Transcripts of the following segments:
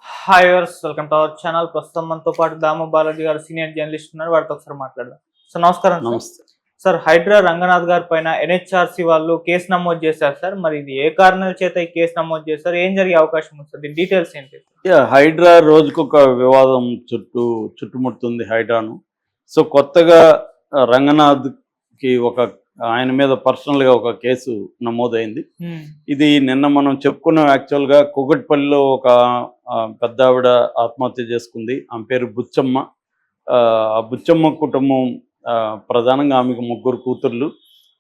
Hi వర్స్ welcome to our channel. ప్రస్తుతం మనతో పాటు దాము బాలాజీ గారు సీనియర్ జర్నలిస్ట్ ఉన్నారు. వారితో ఒకసారి మాట్లాడదాం. సో నమస్కారం సార్. నమస్తే. సార్, హైడ్రా రంగనాథ్ గారి పైన ఎన్హెచ్ఆర్సీ వాళ్ళు కేసు నమోదు చేశారు సార్. మరి ఇది ఏ కారణాల చేత ఈ కేసు నమోదు చేశారు, ఏం జరిగే అవకాశం ఉంది సార్, దీని డీటెయిల్స్ ఏంటి? హైడ్రా రోజుకొక వివాదం చుట్టుముడుతుంది హైడ్రాను. సో కొత్తగా రంగనాథ్కి ఆయన మీద పర్సనల్గా ఒక కేసు నమోదైంది. ఇది నిన్న మనం చెప్పుకున్నాం. యాక్చువల్గా కూకట్పల్లిలో ఒక పెద్ద ఆవిడ ఆత్మహత్య చేసుకుంది. ఆమె పేరు బుచ్చమ్మ. ఆ బుచ్చమ్మ కుటుంబం ప్రధానంగా ఆమెకు 3 కూతుర్లు.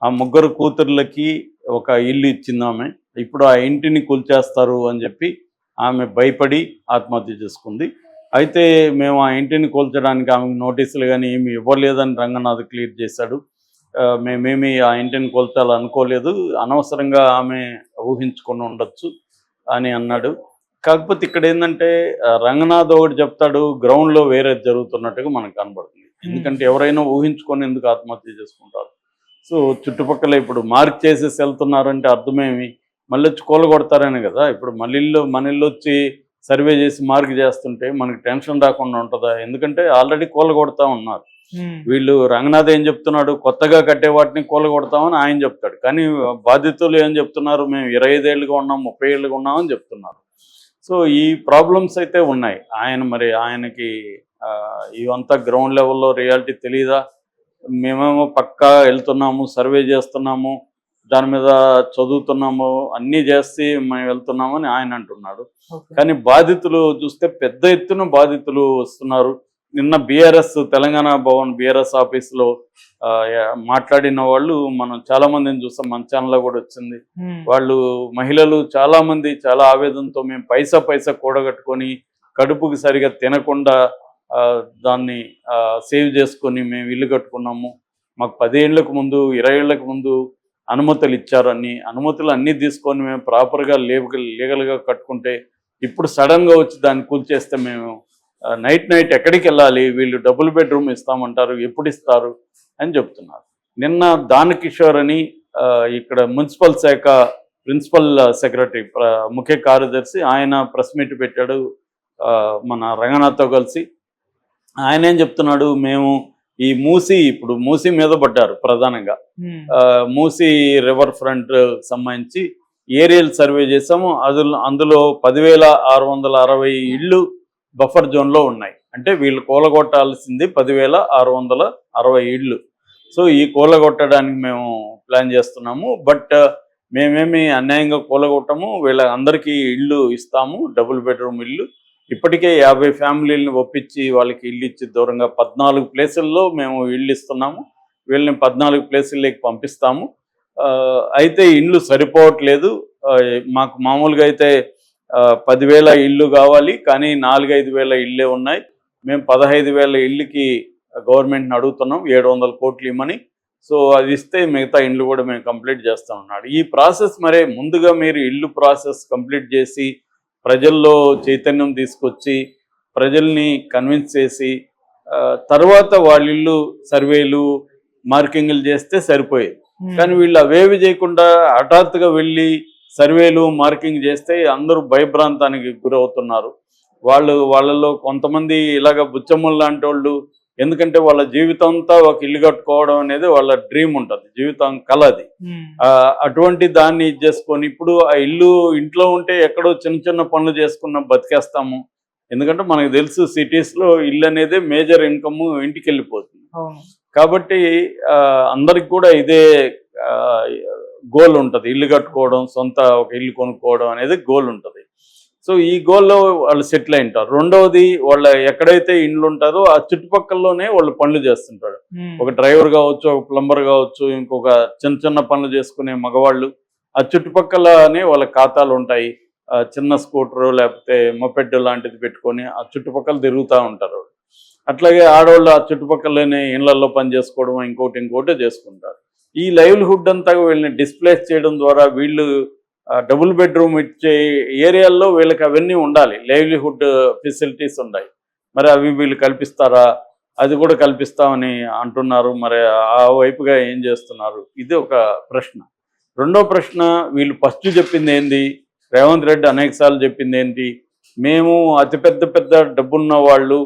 ఆ 3 కూతుర్లకి ఒక ఇల్లు ఇచ్చింది ఆమె. ఇప్పుడు ఆ ఇంటిని కూల్చేస్తారు అని చెప్పి ఆమె భయపడి ఆత్మహత్య చేసుకుంది. అయితే మేము ఆ ఇంటిని కూల్చడానికి ఆమెకు నోటీసులు కానీ ఏమి ఇవ్వలేదని రంగనాథ్ క్లియర్ చేశాడు. మేమేమి ఆ ఇంటిని కూల్చాలనుకోలేదు, అనవసరంగా ఆమె ఊహించుకొని ఉండొచ్చు అని అన్నాడు. కాకపోతే ఇక్కడ ఏంటంటే రంగనాథ్ ఒకటి చెప్తాడు, గ్రౌండ్లో వేరే జరుగుతున్నట్టుగా మనకు కనబడుతుంది. ఎందుకంటే ఎవరైనా ఊహించుకొని ఎందుకు ఆత్మహత్య చేసుకుంటారు? సో చుట్టుపక్కల ఇప్పుడు మార్క్ చేసేసి వెళ్తున్నారంటే అర్థమేమి? మళ్ళీ వచ్చి కూలగొడతారని కదా. ఇప్పుడు మన ఇల్లు వచ్చి సర్వే చేసి మార్క్ చేస్తుంటే మనకి టెన్షన్ రాకుండా ఉంటుందా? ఎందుకంటే ఆల్రెడీ కూలగొడతా ఉన్నారు వీళ్ళు. రంగనాథ్ ఏం చెప్తున్నాడు, కొత్తగా కట్టే వాటిని కూలగొడతామని ఆయన చెప్తాడు. కానీ బాధితులు ఏం చెప్తున్నారు, మేము 25 ఏళ్ళుగా ఉన్నాం, 30 ఏళ్ళుగా ఉన్నామని చెప్తున్నారు. సో ఈ ప్రాబ్లమ్స్ అయితే ఉన్నాయి. ఆయనకి ఇవంతా గ్రౌండ్ లెవెల్లో రియాలిటీ తెలియదా? మేమేమో పక్కా వెళ్తున్నాము, సర్వే చేస్తున్నాము, దాని మీద చదువుతున్నాము, అన్నీ చేసి మేము వెళ్తున్నాము అని ఆయన అంటున్నాడు. కానీ బాధితులు చూస్తే పెద్ద ఎత్తున బాధితులు వస్తున్నారు. నిన్న బీఆర్ఎస్ తెలంగాణ భవన్ బీఆర్ఎస్ ఆఫీస్లో మాట్లాడిన వాళ్ళు మనం చాలా మందిని చూస్తాం. మన ఛానల్లో కూడా వచ్చింది. వాళ్ళు మహిళలు చాలా మంది చాలా ఆవేదనతో మేము పైసా కూడగట్టుకొని కడుపుకి సరిగా తినకుండా దాన్ని సేవ్ చేసుకొని మేము ఇల్లు కట్టుకున్నాము. మాకు 10 ఏళ్లకు ముందు 20 ఏళ్లకు ముందు అనుమతులు ఇచ్చారు. అనుమతులు అన్నీ తీసుకొని మేము ప్రాపర్గా లీగల్గా కట్టుకుంటే ఇప్పుడు సడన్గా వచ్చి దాన్ని కూల్చేస్తే మేము నైట్ ఎక్కడికి వెళ్ళాలి? వీళ్ళు డబుల్ బెడ్రూమ్ ఇస్తామంటారు, ఎప్పుడు ఇస్తారు అని చెప్తున్నారు. నిన్న దానకిషోర్ అని ఇక్కడ మున్సిపల్ శాఖ ప్రిన్సిపల్ సెక్రటరీ ముఖ్య కార్యదర్శి, ఆయన ప్రెస్ మీట్ పెట్టాడు మన రంగనాథ్తో కలిసి. ఆయన ఏం చెప్తున్నాడు, మేము ఈ ఇప్పుడు మూసీ మీద పడ్డారు ప్రధానంగా. మూసీ రివర్ ఫ్రంట్ సంబంధించి ఏరియల్ సర్వే చేసాము. అందులో 10,660 ఇళ్ళు బఫర్ జోన్లో ఉన్నాయి. అంటే వీళ్ళు కూలగొట్టాల్సింది 10,660 ఇళ్ళు. సో ఈ కూలగొట్టడానికి మేము ప్లాన్ చేస్తున్నాము. బట్ మేమేమి అన్యాయంగా కూలగొట్టము, వీళ్ళ అందరికీ ఇళ్ళు ఇస్తాము, డబుల్ బెడ్రూమ్ ఇల్లు. ఇప్పటికే 50 ఫ్యామిలీలను ఒప్పించి వాళ్ళకి ఇల్లు ఇచ్చి దూరంగా 14 ప్లేసుల్లో మేము ఇళ్ళు ఇస్తున్నాము. వీళ్ళని 14 ప్లేసుల్లోకి పంపిస్తాము. అయితే ఇళ్ళు సరిపోవట్లేదు. మాకు మామూలుగా అయితే 10,000 ఇళ్ళు కావాలి, కానీ 4-5 వేల ఇళ్ళే ఉన్నాయి. మేము 15,000 ఇళ్ళకి గవర్నమెంట్ని అడుగుతున్నాం 700 కోట్లు ఇమ్మని. సో అది ఇస్తే మిగతా ఇళ్ళు కూడా మేము కంప్లీట్ చేస్తామన్నాడు. ఈ ప్రాసెస్ ముందుగా మీరు ఇల్లు ప్రాసెస్ కంప్లీట్ చేసి ప్రజల్లో చైతన్యం తీసుకొచ్చి ప్రజల్ని కన్విన్స్ చేసి తర్వాత వాళ్ళ ఇల్లు సర్వేలు మార్కింగ్లు చేస్తే సరిపోయేది. కానీ వీళ్ళు అవేవి చేయకుండా హఠాత్తుగా వెళ్ళి సర్వేలు మార్కింగ్ చేస్తే అందరూ భయభ్రాంతానికి గురవుతున్నారు. వాళ్ళలో కొంతమంది ఇలాగ బుచ్చమ్మలు లాంటి వాళ్ళు, ఎందుకంటే వాళ్ళ జీవితం అంతా ఒక ఇల్లు కట్టుకోవడం అనేది వాళ్ళ డ్రీమ్ ఉంటుంది, జీవితం కలది. అటువంటి దాన్ని చేసుకొని ఇప్పుడు ఆ ఇంట్లో ఉంటే ఎక్కడో చిన్న పనులు చేసుకున్న బతికేస్తాము. ఎందుకంటే మనకు తెలుసు సిటీస్లో ఇల్లు అనేది మేజర్ ఇన్కమ్, ఇంటికి వెళ్ళిపోతుంది. కాబట్టి అందరికి కూడా ఇదే గోల్ ఉంటుంది, ఇల్లు కట్టుకోవడం, సొంత ఒక ఇల్లు కొనుక్కోవడం అనేది గోల్ ఉంటుంది. సో ఈ గోల్లో వాళ్ళు సెటిల్ అయి ఉంటారు. రెండవది, వాళ్ళ ఎక్కడైతే ఇండ్లు ఉంటారో ఆ చుట్టుపక్కలలోనే వాళ్ళు పనులు చేస్తుంటారు. ఒక డ్రైవర్ కావచ్చు, ఒక ప్లంబర్ కావచ్చు, ఇంకొక చిన్న పనులు చేసుకునే మగవాళ్ళు ఆ చుట్టుపక్కలనే వాళ్ళ ఖాతాలు ఉంటాయి. చిన్న స్కూటరు లేకపోతే మొపెడ్ లాంటిది పెట్టుకొని ఆ చుట్టుపక్కల తిరుగుతూ ఉంటారు. అట్లాగే ఆడవాళ్ళు ఆ చుట్టుపక్కలనే ఇళ్లలో పని చేసుకోవడం, ఇంకోటి చేసుకుంటారు. ఈ లైవ్లీహుడ్ అంతా వీళ్ళని డిస్ప్లేస్ చేయడం ద్వారా వీళ్ళు డబుల్ బెడ్రూమ్ ఇచ్చే ఏరియాల్లో వీళ్ళకి అవన్నీ ఉండాలి, లైవ్లీహుడ్ ఫెసిలిటీస్ ఉన్నాయి. మరి అవి వీళ్ళు కల్పిస్తారా? అది కూడా కల్పిస్తామని అంటున్నారు. మరి ఆ వైపుగా ఏం చేస్తున్నారు? ఇది ఒక ప్రశ్న. రెండో ప్రశ్న, వీళ్ళు ఫస్ట్ చెప్పింది ఏంది, రేవంత్ రెడ్డి అనేక సార్లు చెప్పింది ఏంటి, మేము అతిపెద్ద పెద్ద డబ్బున్న వాళ్ళు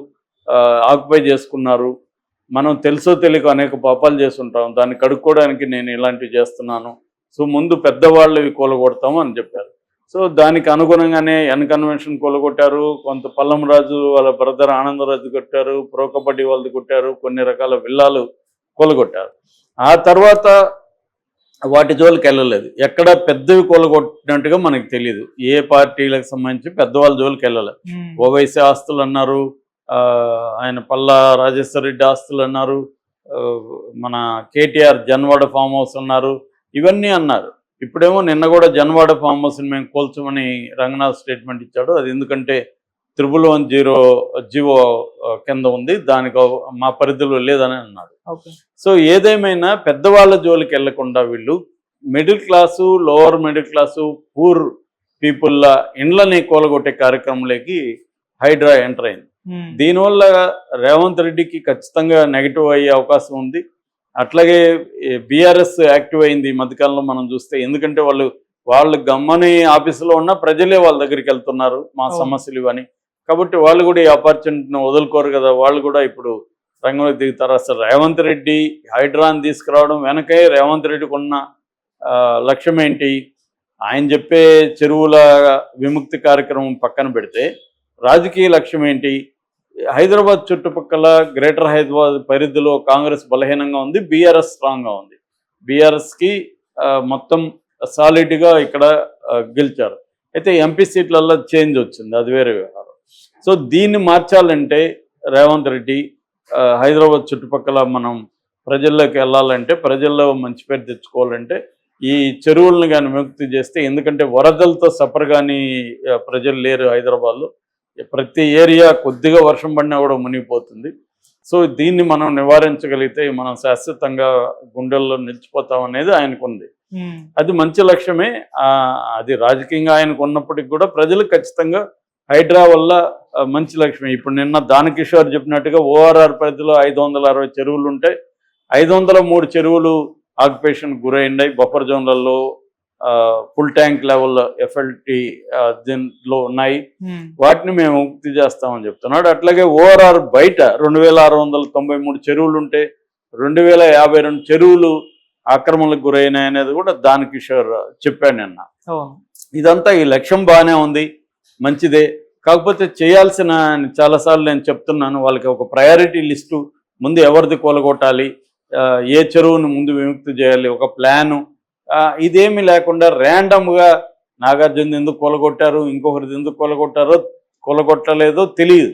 ఆక్యుపై చేసుకున్నారు, మనం తెలుసో తెలియక అనేక పాపాలు చేస్తుంటాం, దాన్ని కడుక్కోవడానికి నేను ఇలాంటివి చేస్తున్నాను, సో ముందు పెద్దవాళ్ళవి కూలగొడతాము అని చెప్పారు. సో దానికి అనుగుణంగానే ఎన్ కన్వెన్షన్ కూలగొట్టారు, కొంత పల్లం రాజు వాళ్ళ బ్రదర్ ఆనందరాజు కొట్టారు, ప్రో కబడ్డీ వాళ్ళది కొట్టారు, కొన్ని రకాల విల్లాలు కూలగొట్టారు. ఆ తర్వాత వాటి జోలికి వెళ్ళలేదు, ఎక్కడ పెద్దవి కూలగొట్టినట్టుగా మనకు తెలియదు. ఏ పార్టీలకు సంబంధించి పెద్దవాళ్ళ జోలికి వెళ్ళలేదు. ఓవైసీ ఆస్తులు అన్నారు, ఆయన పల్లా రాజేశ్వర రెడ్డి ఆస్తులు అన్నారు, మన కేటీఆర్ జన్వాడ ఫామ్ హౌస్ అన్నారు, ఇవన్నీ అన్నారు. ఇప్పుడేమో నిన్న కూడా జన్వాడ ఫామ్ హౌస్ని మేము కోల్చమని రంగనాథ్ స్టేట్మెంట్ ఇచ్చాడు. అది ఎందుకంటే 110 జీవో కింద ఉంది, దానికి మా పరిధిలో లేదని అన్నాడు. సో ఏదేమైనా పెద్దవాళ్ళ జోలికి వెళ్లకుండా వీళ్ళు middle class, lower middle class, poor పీపుల్ల ఇండ్లని కూలగొట్టే కార్యక్రమంలోకి హైడ్రా ఎంటర్ అయింది. దీనివల్ల రేవంత్ రెడ్డికి ఖచ్చితంగా నెగిటివ్ అయ్యే అవకాశం ఉంది. అట్లాగే బీఆర్ఎస్ యాక్టివ్ అయింది ఈ మధ్యకాలంలో మనం చూస్తే. ఎందుకంటే వాళ్ళు గమ్మని ఆఫీసులో ఉన్న ప్రజలే వాళ్ళ దగ్గరికి వెళ్తున్నారు మా సమస్యలు ఇవని. కాబట్టి వాళ్ళు కూడా ఈ ఆపర్చునిటీని వదులుకోరు కదా, వాళ్ళు కూడా ఇప్పుడు రంగంలోకి దిగుతారు. అసలు రేవంత్ రెడ్డి హైడ్రాని తీసుకురావడం వెనకే రేవంత్ రెడ్డికి ఉన్న లక్ష్యం ఏంటి? ఆయన చెప్పే చెరువుల విముక్తి కార్యక్రమం పక్కన పెడితే రాజకీయ లక్ష్యం ఏంటి? హైదరాబాద్ చుట్టుపక్కల గ్రేటర్ హైదరాబాద్ పరిధిలో కాంగ్రెస్ బలహీనంగా ఉంది, బీఆర్ఎస్ స్ట్రాంగ్గా ఉంది. బీఆర్ఎస్కి మొత్తం సాలిడ్గా ఇక్కడ గెలిచారు. అయితే ఎంపీ సీట్లలో చేంజ్ వచ్చింది, అది వేరే వ్యవహారం. సో దీన్ని మార్చాలంటే రేవంత్ రెడ్డి హైదరాబాద్ చుట్టుపక్కల మనం ప్రజల్లోకి వెళ్ళాలంటే, ప్రజల్లో మంచి పేరు తెచ్చుకోవాలంటే ఈ చెరువులను కానీ విముక్తి చేస్తే, ఎందుకంటే వరదలతో సఫర్ కానీ ప్రజలు లేరు హైదరాబాద్లో. ప్రతి ఏరియా కొద్దిగా వర్షం పడినా కూడా మునిగిపోతుంది. సో దీన్ని మనం నివారించగలిగితే మనం శాశ్వతంగా గుండెల్లో నిలిచిపోతాం అనేది ఆయనకుంది. అది మంచి లక్ష్యమే. అది రాజకీయంగా ఆయనకు ఉన్నప్పటికీ కూడా ప్రజలు ఖచ్చితంగా హైడ్రా వల్ల మంచి లక్ష్యమే. ఇప్పుడు నిన్న దానకిషోర్ చెప్పినట్టుగా ఓఆర్ఆర్ పరిధిలో 560 చెరువులు ఉంటే 503 చెరువులు ఆక్యుపేషన్ గురైనాయి. బఫర్ జోన్లలో ఫుల్ ట్యాంక్ లెవెల్ ఎఫ్ఎల్టీ దీంట్లో ఉన్నాయి, వాటిని మేము ముక్తి చేస్తామని చెప్తున్నాడు. అట్లాగే ఓఆర్ఆర్ బయట 2693 చెరువులు ఉంటే 2052 చెరువులు ఆక్రమణలకు గురైనాయి అనేది కూడా దానకిషోర్ చెప్పాను నిన్న. ఇదంతా ఈ లక్ష్యం బాగానే ఉంది, మంచిదే. కాకపోతే చేయాల్సిన, చాలాసార్లు నేను చెప్తున్నాను, వాళ్ళకి ఒక ప్రయారిటీ లిస్టు ముందు ఎవరిది కూలగొట్టాలి, ఏ చెరువును ముందు విముక్తి చేయాలి, ఒక ప్లాను. ఇదేమీ లేకుండా ర్యాండమ్గా నాగార్జున ఎందుకు కూలగొట్టారు, ఇంకొకరిది ఎందుకు కూలగొట్టలేదో తెలియదు.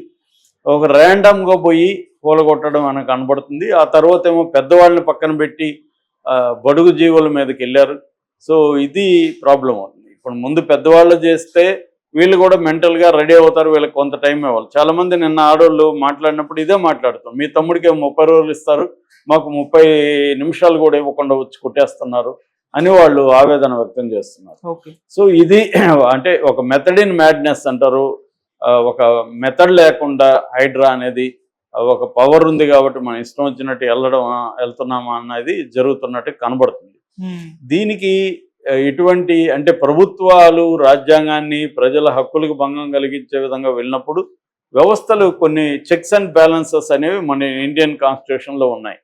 ఒక ర్యాండమ్గా పోయి కూలగొట్టడం మనకు కనబడుతుంది. ఆ తర్వాత ఏమో పెద్దవాళ్ళని పక్కన పెట్టి బడుగు జీవుల మీదకి వెళ్ళారు. సో ఇది ప్రాబ్లం అవుతుంది. ఇప్పుడు ముందు పెద్దవాళ్ళు చేస్తే వీళ్ళు కూడా మెంటల్గా రెడీ అవుతారు, వీళ్ళకి కొంత టైం ఇవ్వాలి. చాలామంది నిన్న ఆడవాళ్ళు మాట్లాడినప్పుడు ఇదే మాట్లాడుతాం, మీ తమ్ముడికి 30 రోజులు ఇస్తారు, మాకు 30 నిమిషాలు కూడా ఇవ్వకుండా వచ్చి కొట్టేస్తున్నారు అని వాళ్ళు ఆవేదన వ్యక్తం చేస్తున్నారు. సో ఇది అంటే ఒక మెథడ్ ఇన్ మ్యాడ్నెస్ అంటారు. ఒక మెథడ్ లేకుండా హైడ్రా అనేది ఒక పవర్ ఉంది కాబట్టి మనం ఇష్టం వచ్చినట్టు వెళ్తున్నామా అన్నది జరుగుతున్నట్టు కనబడుతుంది. దీనికి ఇటువంటి అంటే ప్రభుత్వాలు రాజ్యాంగాన్ని ప్రజల హక్కులకు భంగం కలిగించే విధంగా వెళ్ళినప్పుడు వ్యవస్థలు కొన్ని చెక్స్ అండ్ బ్యాలెన్సెస్ అనేవి మన ఇండియన్ కాన్స్టిట్యూషన్లో ఉన్నాయి.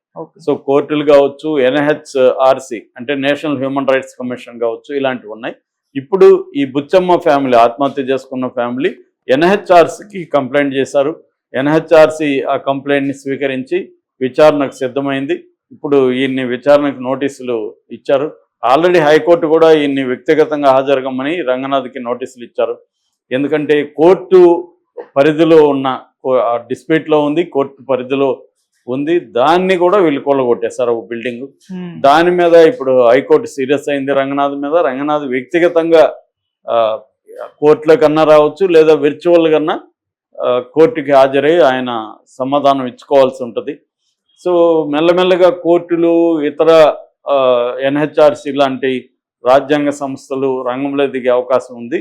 సో కోర్టులు కావచ్చు, ఎన్హెచ్ఆర్సి అంటే నేషనల్ హ్యూమన్ రైట్స్ కమిషన్ కావచ్చు, ఇలాంటివి ఉన్నాయి. ఇప్పుడు ఈ బుచ్చమ్మ ఫ్యామిలీ ఆత్మహత్య చేసుకున్న ఫ్యామిలీ ఎన్హెచ్ఆర్సికి కంప్లైంట్ చేశారు. ఎన్హెచ్ఆర్సి ఆ కంప్లైంట్ని స్వీకరించి విచారణకు సిద్ధమైంది. ఇప్పుడు ఈయన్ని విచారణకు నోటీసులు ఇచ్చారు. ఆల్రెడీ హైకోర్టు కూడా ఈయన్ని వ్యక్తిగతంగా హాజరుగమ్మని రంగనాథ్కి నోటీసులు ఇచ్చారు. ఎందుకంటే కోర్టు పరిధిలో ఉన్న డిస్ప్యూట్లో ఉంది, కోర్టు పరిధిలో ఉంది, దాన్ని కూడా వీళ్ళు కూలగొట్టేశారు ఒక బిల్డింగ్. దాని మీద ఇప్పుడు హైకోర్టు సీరియస్ అయింది రంగనాథ్ మీద. రంగనాథ్ వ్యక్తిగతంగా కోర్టుల కన్నా రావచ్చు, లేదా విర్చువల్ కన్నా కోర్టుకి హాజరై ఆయన సమాధానం ఇచ్చుకోవాల్సి ఉంటుంది. సో మెల్లమెల్లగా కోర్టులు, ఇతర ఎన్హెచ్ఆర్సి లాంటి రాజ్యాంగ సంస్థలు రంగంలో దిగే అవకాశం ఉంది.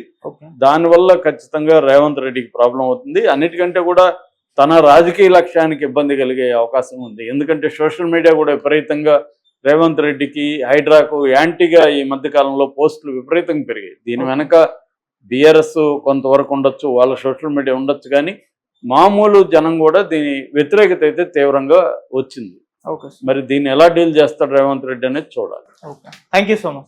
దానివల్ల ఖచ్చితంగా రేవంత్ రెడ్డికి ప్రాబ్లం అవుతుంది. అన్నిటికంటే కూడా తన రాజకీయ లక్ష్యానికి ఇబ్బంది కలిగే అవకాశం ఉంది. ఎందుకంటే సోషల్ మీడియా కూడా విపరీతంగా రేవంత్ రెడ్డికి, హైడ్రాకు యాంటీగా ఈ మధ్యకాలంలో పోస్టులు విపరీతంగా పెరిగాయి. దీని వెనక బీఆర్ఎస్ కొంతవరకు ఉండొచ్చు, వాళ్ళ సోషల్ మీడియా ఉండొచ్చు, కానీ మామూలు జనం కూడా దీని వ్యతిరేకత అయితే తీవ్రంగా వచ్చింది. Okay sir. మరి దీన్ని ఎలా డీల్ చేస్తాడు రేవంత్ రెడ్డి అనేది చూడాలి. Okay, thank you so much.